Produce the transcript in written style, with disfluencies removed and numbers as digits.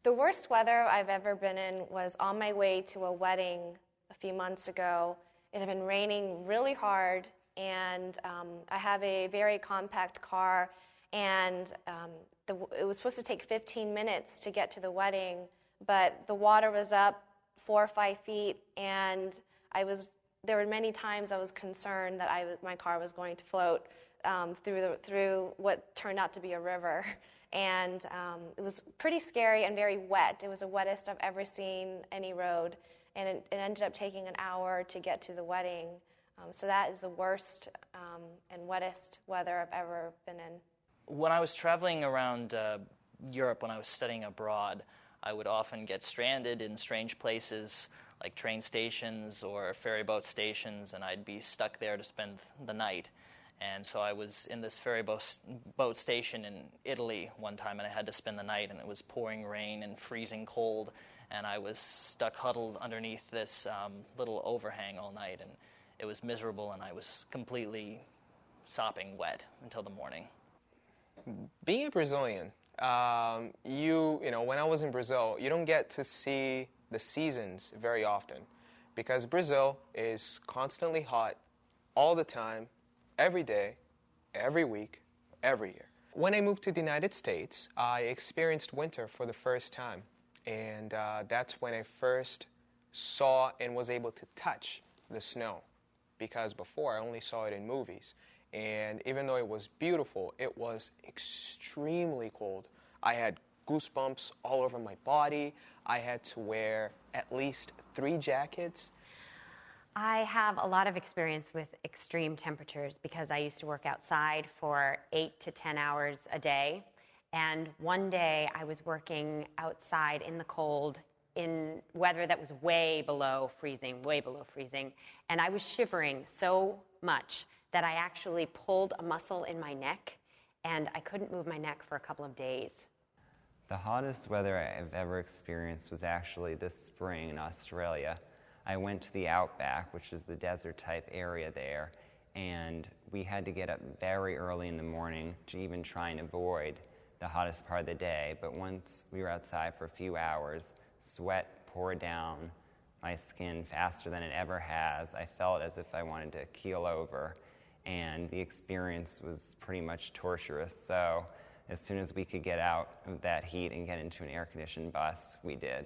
The worst weather I've ever been in was on my way to a wedding a few months ago. It had been raining really hard, and I have a very compact car, and it was supposed to take 15 minutes to get to the wedding, but the water was up 4 or 5 feet, and there were many times I was concerned that my car was going to float through what turned out to be a river. And it was pretty scary and very wet. It was the wettest I've ever seen any road, and it ended up taking an hour to get to the wedding. So that is the worst and wettest weather I've ever been in. When I was traveling around Europe, when I was studying abroad, I would often get stranded in strange places like train stations or ferry boat stations, and I'd be stuck there to spend the night. And so I was in this ferry boat station in Italy one time, and I had to spend the night, and it was pouring rain and freezing cold, and I was stuck huddled underneath this little overhang all night, and it was miserable, and I was completely sopping wet until the morning. Being a Brazilian, you know, when I was in Brazil, you don't get to see the seasons very often because Brazil is constantly hot all the time, every day, every week, every year. When I moved to the United States, I experienced winter for the first time, and that's when I first saw and was able to touch the snow, because before I only saw it in movies. And even though it was beautiful, it was extremely cold. I had goosebumps all over my body. I had to wear at least 3 jackets. I have a lot of experience with extreme temperatures because I used to work outside for 8 to 10 hours a day. And one day I was working outside in the cold in weather that was way below freezing. And I was shivering so much that I actually pulled a muscle in my neck, and I couldn't move my neck for a couple of days. The hottest weather I've ever experienced was actually this spring in Australia. I went to the outback, which is the desert-type area there, and we had to get up very early in the morning to even try and avoid the hottest part of the day. But once we were outside for a few hours, sweat poured down my skin faster than it ever has. I felt as if I wanted to keel over, and the experience was pretty much torturous. So as soon as we could get out of that heat and get into an air-conditioned bus, we did.